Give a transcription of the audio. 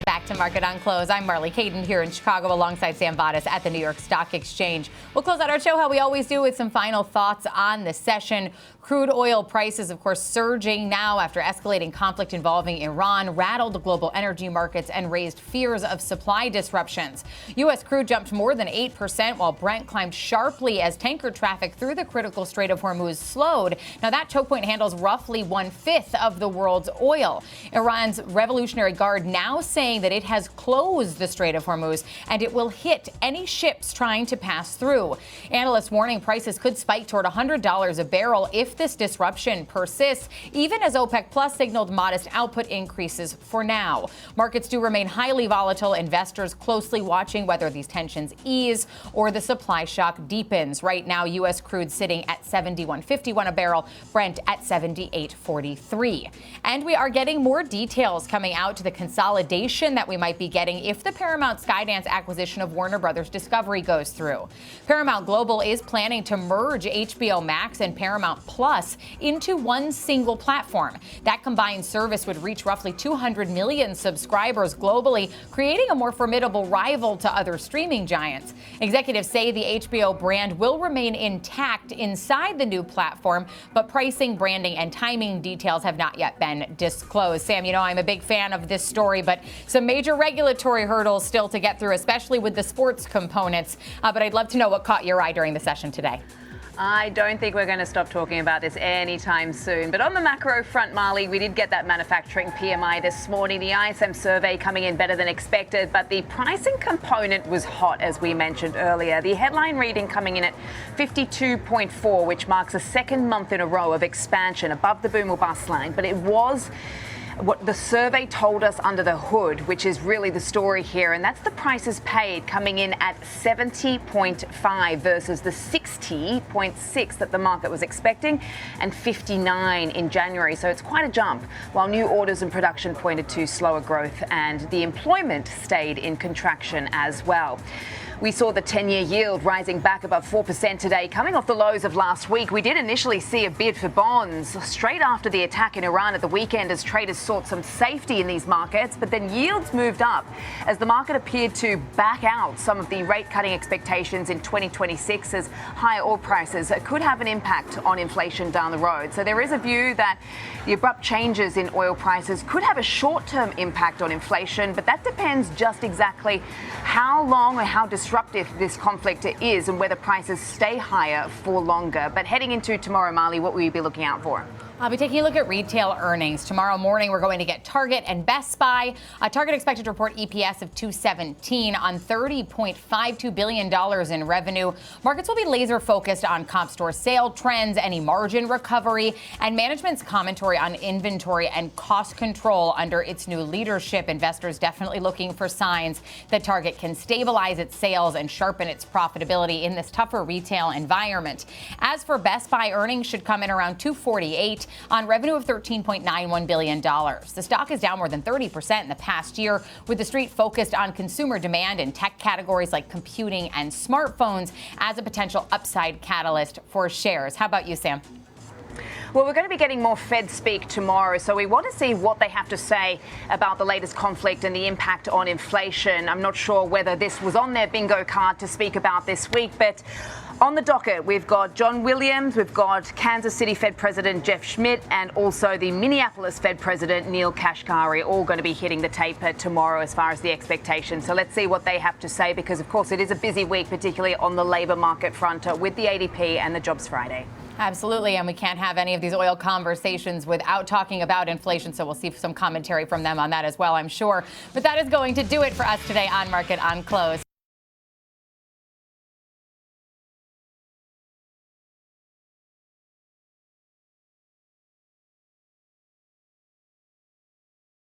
Back to Market on Close. I'm Marley, Kayden here in Chicago alongside Sam Vadas at the New York Stock Exchange. We'll close out our show how we always do with some final thoughts on the session. Crude oil prices, of course, surging now after escalating conflict involving Iran rattled global energy markets and raised fears of supply disruptions. U.S. crude jumped more than 8%, while Brent climbed sharply as tanker traffic through the critical Strait of Hormuz slowed. Now, that choke point handles roughly 1/5 of the world's oil. Iran's Revolutionary Guard now saying that it has closed the Strait of Hormuz and it will hit any ships trying to pass through. Analysts warning prices could spike toward $100 a barrel if this disruption persists, even as OPEC Plus signaled modest output increases for now. Markets do remain highly volatile, investors closely watching whether these tensions ease or the supply shock deepens. Right now, U.S. crude sitting at $71.51 a barrel, Brent at $78.43. And we are getting more details coming out to the consolidation that we might be getting if the Paramount Skydance acquisition of Warner Brothers Discovery goes through. Paramount Global is planning to merge HBO Max and Paramount Plus into one single platform. That combined service would reach roughly 200 million subscribers globally, creating a more formidable rival to other streaming giants. Executives say the HBO brand will remain intact inside the new platform, but pricing, branding, and timing details have not yet been disclosed. Sam, you know I'm a big fan of this story, but some major regulatory hurdles still to get through, especially with the sports components. But I'd love to know what caught your eye during the session today. I don't think we're going to stop talking about this anytime soon. But on the macro front, Marley, we did get that manufacturing PMI this morning. The ISM survey coming in better than expected, but the pricing component was hot, as we mentioned earlier. The headline reading coming in at 52.4, which marks a second month in a row of expansion above the boom or bust line. But it was what the survey told us under the hood, which is really the story here, and that's the prices paid coming in at 70.5 versus the 60.6 that the market was expecting, and 59 in January. So it's quite a jump, while new orders and production pointed to slower growth, and the employment stayed in contraction as well. We saw the 10-year yield rising back above 4% today, coming off the lows of last week. We did initially see a bid for bonds straight after the attack in Iran at the weekend as traders sought some safety in these markets, but then yields moved up as the market appeared to back out some of the rate-cutting expectations in 2026 as higher oil prices could have an impact on inflation down the road. So there is a view that the abrupt changes in oil prices could have a short-term impact on inflation, but that depends just exactly how long or how disruptive this conflict is and whether prices stay higher for longer. But heading into tomorrow, Marley, what will you be looking out for? I'll be taking a look at retail earnings. Tomorrow morning, we're going to get Target and Best Buy. Target expected to report EPS of $2.17 on $30.52 billion in revenue. Markets will be laser focused on comp store sale trends, any margin recovery, and management's commentary on inventory and cost control under its new leadership. Investors definitely looking for signs that Target can stabilize its sales and sharpen its profitability in this tougher retail environment. As for Best Buy, earnings should come in around $2.48 on revenue of $13.91 billion. The stock is down more than 30% in the past year, with the street focused on consumer demand in tech categories like computing and smartphones as a potential upside catalyst for shares. How about you, Sam? Well, we're going to be getting more Fed speak tomorrow, so we want to see what they have to say about the latest conflict and the impact on inflation. I'm not sure whether this was on their bingo card to speak about this week, but on the docket, we've got John Williams, we've got Kansas City Fed President Jeff Schmidt, and also the Minneapolis Fed President Neil Kashkari, all going to be hitting the tape tomorrow as far as the expectations. So let's see what they have to say, because, of course, it is a busy week, particularly on the labor market front with the ADP and the Jobs Friday. Absolutely, and we can't have any of these oil conversations without talking about inflation, so we'll see some commentary from them on that as well, I'm sure. But that is going to do it for us today on Market on Close.